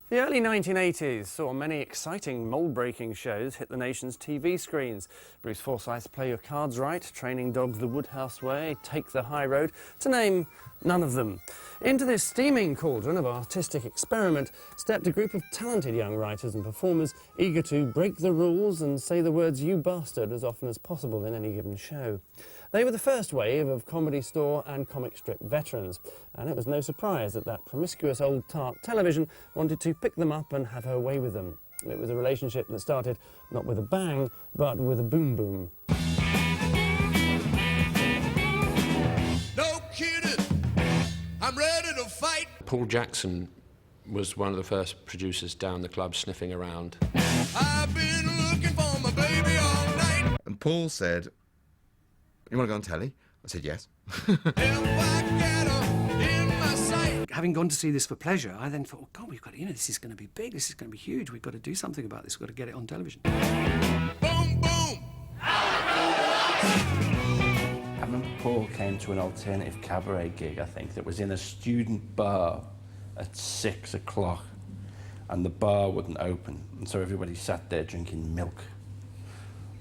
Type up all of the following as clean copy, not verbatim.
The early 1980s saw many exciting mould-breaking shows hit the nation's TV screens. Bruce Forsyth's Play Your Cards Right, Training Dogs the Woodhouse Way, Take the High Road, to name none of them. Into this steaming cauldron of artistic experiment stepped a group of talented young writers and performers eager to break the rules and say the words "you bastard" as often as possible in any given show. They were the first wave of comedy store and comic strip veterans, and it was no surprise that that promiscuous old tart television wanted to pick them up and have her way with them. It was a relationship that started not with a bang, but with a boom boom. No kidding, I'm ready to fight. Paul Jackson was one of the first producers down the club sniffing around. I've been looking for my baby all night. And Paul said, "You want to go on telly?" I said, "Yes." If I get her in my sight. Having gone to see this for pleasure, I then thought, oh God, we've got to, this is going to be big, this is going to be huge, we've got to do something about this, we've got to get it on television. Boom, boom. I remember Paul came to an alternative cabaret gig, I think, that was in a student bar at 6 o'clock, and the bar wouldn't open, and so everybody sat there drinking milk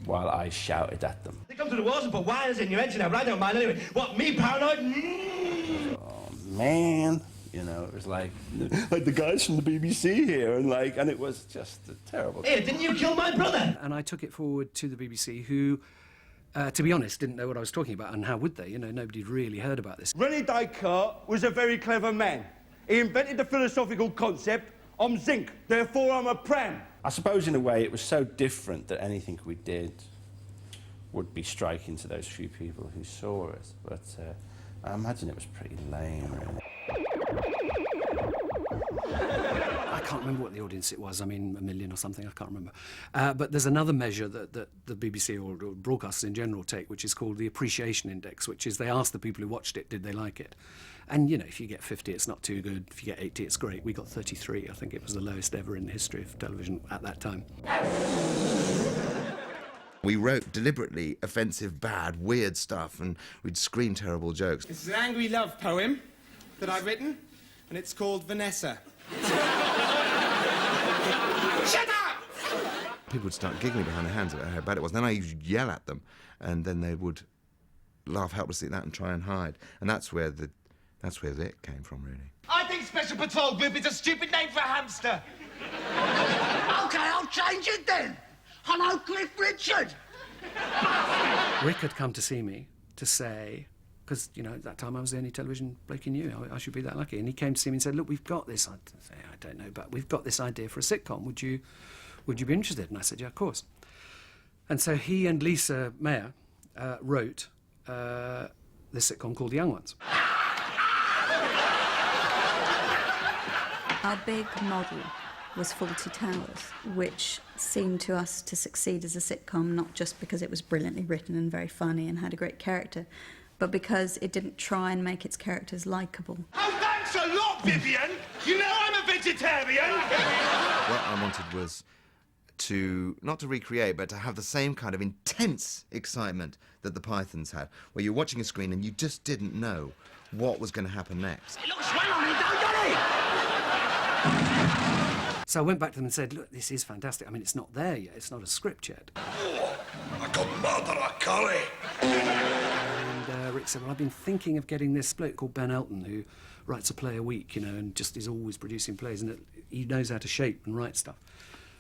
while I shouted at them. They come to the walls and put wires in your engine now, but I don't mind anyway. What, me paranoid? Oh, man. It was like the guys from the BBC here, and it was just a terrible... Hey, didn't you kill my brother? And I took it forward to the BBC, who, to be honest, didn't know what I was talking about, and how would they? Nobody'd really heard about this. René Descartes was a very clever man. He invented the philosophical concept, I'm zinc, therefore I'm a pram. I suppose, in a way, it was so different that anything we did would be striking to those few people who saw it. But I imagine it was pretty lame, really. I can't remember what the audience it was. I mean, 1 million or something, I can't remember. But there's another measure that the BBC or broadcasters in general take, which is called the appreciation index, which is they ask the people who watched it, did they like it? And, if you get 50, it's not too good. If you get 80, it's great. We got 33. I think it was the lowest ever in the history of television at that time. We wrote deliberately offensive, bad, weird stuff, and we'd scream terrible jokes. This is an angry love poem that I've written, and it's called Vanessa. Shut up! People would start giggling behind their hands about how bad it was. Then I used to yell at them, and then they would laugh helplessly at that and try and hide. And that's where it came from, really. I think Special Patrol Group is a stupid name for a hamster. OK, I'll change it then. Hello, Cliff Richard. Rick had come to see me to say, because, at that time I was the only television bloke he knew. I should be that lucky. And he came to see me and said, look, we've got this. I'd say, I don't know, but we've got this idea for a sitcom. Would you be interested? And I said, yeah, of course. And so he and Lise Mayall wrote this sitcom called The Young Ones. Our big model was Fawlty Towers, which seemed to us to succeed as a sitcom, not just because it was brilliantly written and very funny and had a great character, but because it didn't try and make its characters likeable. Oh, thanks a lot, Vivian. You know I'm a vegetarian. What I wanted was not to recreate, but to have the same kind of intense excitement that the Pythons had, where you're watching a screen and you just didn't know what was going to happen next. It looks well on me, don't it? So I went back to them and said, look, this is fantastic. I mean, it's not there yet. It's not a script yet. Oh, I got murder a curry. And Rick said, well, I've been thinking of getting this bloke called Ben Elton, who writes a play a week, and just is always producing plays, and he knows how to shape and write stuff.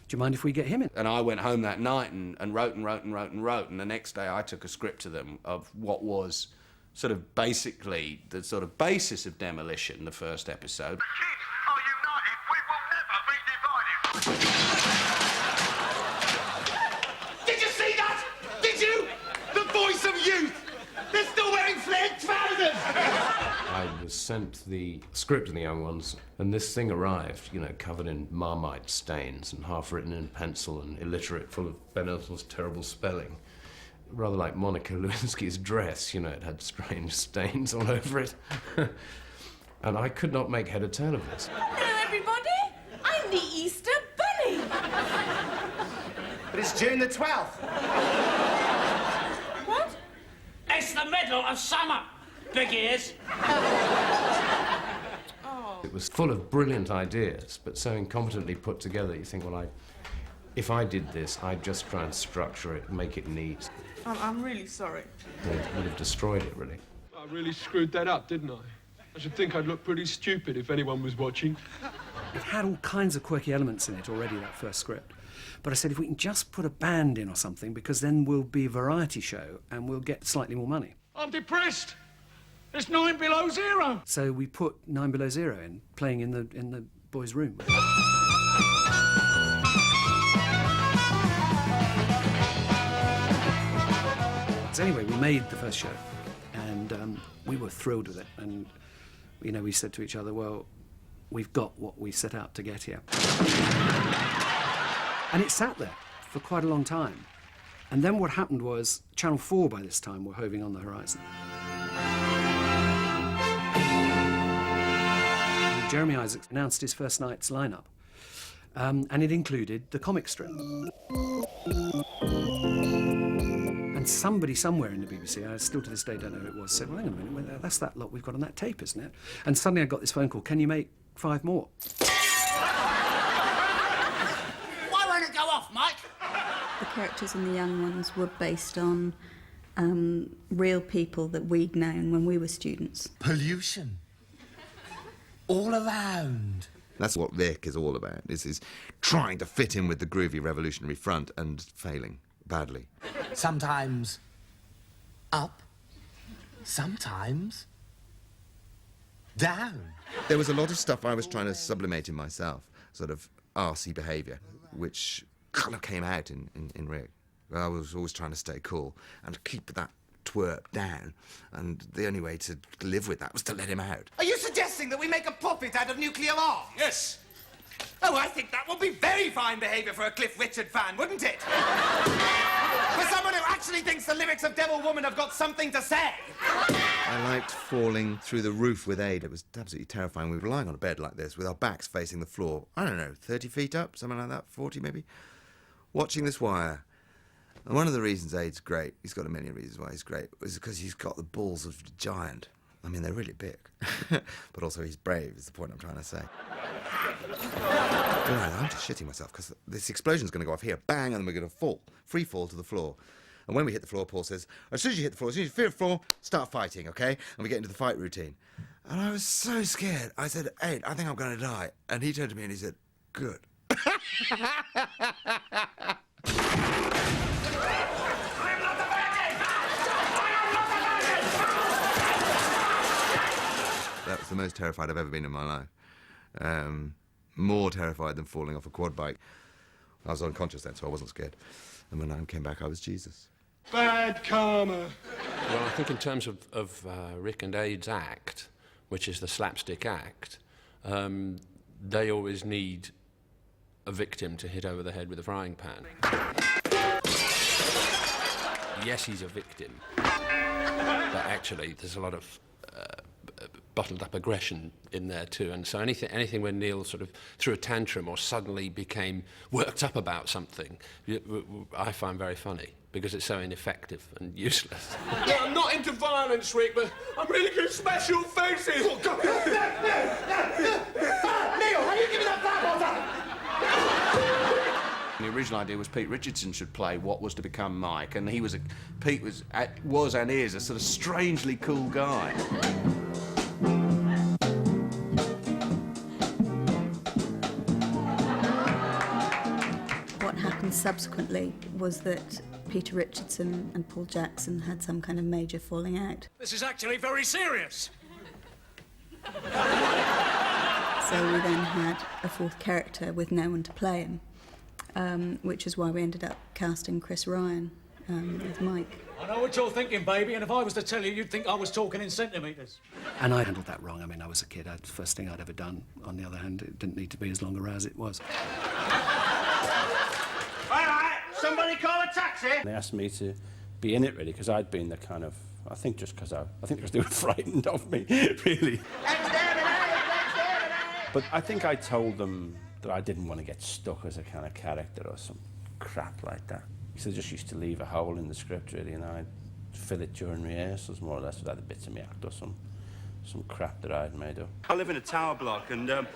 Do you mind if we get him in? And I went home that night and wrote, and the next day I took a script to them of what was sort of basically the sort of basis of Demolition, the first episode. The kids are united. We will never be divided. Did you see that? Did you? The voice of youth. They're still wearing flared trousers. I was sent the script of The Young Ones, and this thing arrived, covered in Marmite stains and half written in pencil and illiterate, full of Ben Elton's terrible spelling. Rather like Monica Lewinsky's dress, it had strange stains all over it. And I could not make head or tail of this. Hello, everybody. I'm the Easter Bunny. But it's June the 12th. What? It's the middle of summer. Big ears. Oh. it was full of brilliant ideas, but so incompetently put together, you think, well, if I did this, I'd just try and structure it, make it neat. I'm really sorry. It would have destroyed it, really. I really screwed that up, didn't I? I should think I'd look pretty stupid if anyone was watching. It had all kinds of quirky elements in it already, that first script. But I said, if we can just put a band in or something, because then we'll be a variety show and we'll get slightly more money. I'm depressed. It's 9 below zero. So we put 9 Below Zero in, playing in the boys' room. So anyway, we made the first show, and we were thrilled with it. And, you know, we said to each other, well, we've got what we set out to get here. And it sat there for quite a long time. And then what happened was Channel 4 by this time were hoving on the horizon. Jeremy Isaacs announced his first night's lineup, and it included the comic strip. And somebody somewhere in the BBC, I still to this day don't know who it was, said, well, hang on a minute, that's that lot we've got on that tape, isn't it? And suddenly I got this phone call, can you make 5 more? Why won't it go off, Mike? The characters in the young ones were based on real people that we'd known when we were students. Pollution. All around. That's what Vic is all about, is trying to fit in with the groovy revolutionary front and failing badly. Sometimes up, sometimes down. There was a lot of stuff I was trying to sublimate in myself, sort of arsey behaviour, which kind of came out in Rick. I was always trying to stay cool and keep that twerp down, and the only way to live with that was to let him out. Are you suggesting that we make a puppet out of nuclear arms? Yes. Oh, I think that would be very fine behaviour for a Cliff Richard fan, wouldn't it? For someone who actually thinks the lyrics of Devil Woman have got something to say. I liked falling through the roof with Ada. It was absolutely terrifying. We were lying on a bed like this with our backs facing the floor. I don't know, 30 feet up, something like that, 40 maybe. Watching this wire. And one of the reasons Ade's great, he's got a million reasons why he's great, is because he's got the balls of a giant. I mean, they're really big. But also he's brave, is the point I'm trying to say. I'm just shitting myself, because this explosion's going to go off here, bang, and then we're going to fall, free fall to the floor. And when we hit the floor, Paul says, as soon as you hit the floor, as soon as you feel the floor, start fighting, OK? And we get into the fight routine. And I was so scared. I said, Ade, I think I'm going to die. And he turned to me and he said, good. That was the most terrified I've ever been in my life. More terrified than falling off a quad bike. I was unconscious then, so I wasn't scared. And when I came back, I was Jesus. Bad karma. Well, I think in terms of Rick and Ade's act, which is the slapstick act, they always need a victim to hit over the head with a frying pan. Yes, he's a victim, but actually there's a lot of bottled up aggression in there too, and so anything where Neil sort of threw a tantrum or suddenly became worked up about something, I find very funny because it's so ineffective and useless. Yeah, I'm not into violence, Rick, but I'm really good at smash your faces. Oh, God. Neil, have you given up that The original idea was Pete Richardson should play what was to become Mike, and Pete was and is a sort of strangely cool guy. What happened subsequently was that Peter Richardson and Paul Jackson had some kind of major falling out. This is actually very serious. So we then had a fourth character with no one to play him, which is why we ended up casting Chris Ryan as Mike. I know what you're thinking, baby, and if I was to tell you, you'd think I was talking in centimetres. And I handled that wrong. I mean, I was a kid. The first thing I'd ever done. On the other hand, it didn't need to be as long a row as it was. All right, somebody call a taxi. They asked me to be in it, really, because I'd been the kind of... I think because they were frightened of me, really. But I think I told them that I didn't want to get stuck as a kind of character or some crap like that. So they just used to leave a hole in the script, really, and I'd fill it during rehearsals, more or less, with either bits of my act or some some crap that I'd made up. I live in a tower block, and the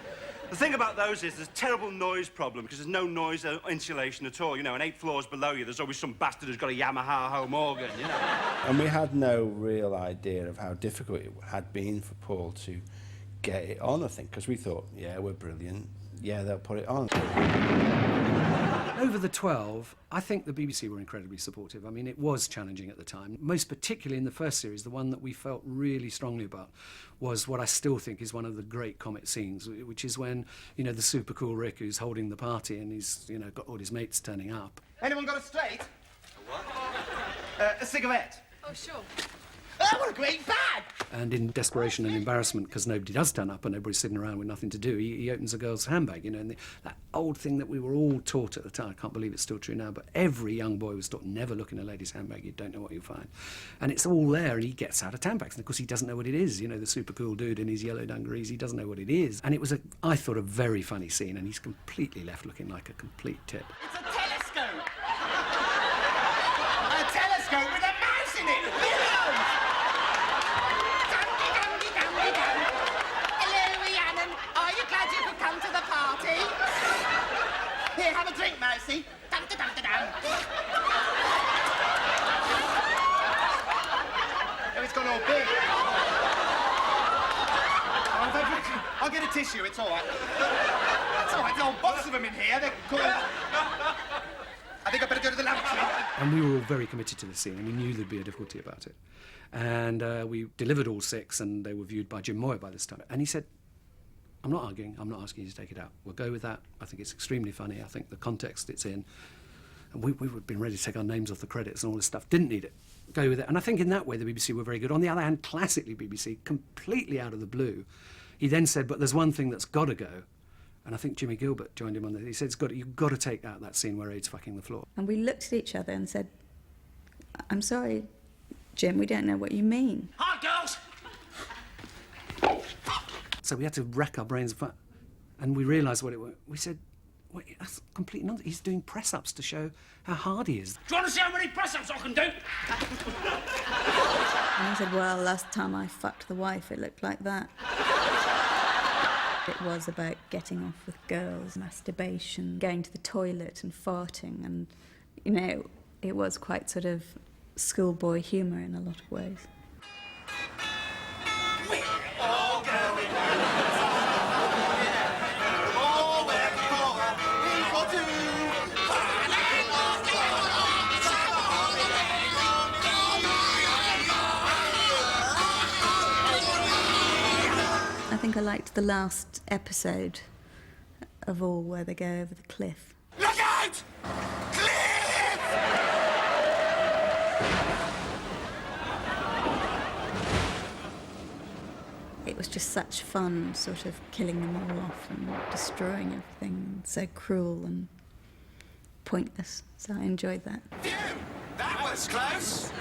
thing about those is there's a terrible noise problem because there's no noise insulation at all. You know, and 8 floors below you, there's always some bastard who's got a Yamaha home organ, you know. And we had no real idea of how difficult it had been for Paul to get it on, I think, because we thought, yeah, we're brilliant. Yeah, they'll put it on. Over the 12, I think the BBC were incredibly supportive. I mean, it was challenging at the time. Most particularly in the first series, the one that we felt really strongly about was what I still think is one of the great comic scenes, which is when, you know, the super cool Rick who's holding the party and he's, you know, got all his mates turning up. Anyone got a slate? A what? A cigarette. Oh, sure. Oh, what a great bag! And in desperation and embarrassment, because nobody does turn up and everybody's sitting around with nothing to do, he opens a girl's handbag, you know, and that old thing that we were all taught at the time, I can't believe it's still true now, but every young boy was taught, never look in a lady's handbag, you don't know what you'll find. And it's all there, and he gets out a handbag, and of course he doesn't know what it is, you know, the super cool dude in his yellow dungarees, he doesn't know what it is. And it was, I thought, a very funny scene, and he's completely left looking like a complete tit. It's a telescope! A telescope with a mouse in it! Are you glad you could come to the party? Here, have a drink, Mousy. Dum-da-dum-da-dum. Oh, it's gone all big. Oh, I'll get a tissue, it's all right. It's all right, there's a whole box of them in here. They're cool. I think I better go to the lavatory. And we were all very committed to the scene, and we knew there'd be a difficulty about it. And we delivered all 6, and they were viewed by Jim Moyer by this time. And he said, I'm not arguing, I'm not asking you to take it out. We'll go with that. I think it's extremely funny. I think the context it's in, and we would have been ready to take our names off the credits and all this stuff. Didn't need it. Go with it. And I think in that way the BBC were very good. On the other hand, classically BBC, completely out of the blue, he then said, but there's one thing that's got to go. And I think Jimmy Gilbert joined him on that. He said, you've got to take out that scene where Aid's fucking the floor. And we looked at each other and said, I'm sorry, Jim, we don't know what you mean. Hi, girls! So we had to rack our brains, and we realised what it was. We said, wait, that's complete nonsense. He's doing press-ups to show how hard he is. Do you want to see how many press-ups I can do? And I said, well, last time I fucked the wife, it looked like that. It was about getting off with girls, masturbation, going to the toilet and farting, and, you know, it was quite sort of schoolboy humour in a lot of ways. I think I liked the last episode of all where they go over the cliff. Look out! Cliff! It was just such fun, sort of killing them all off and destroying everything. So cruel and pointless. So I enjoyed that. Phew! That was close!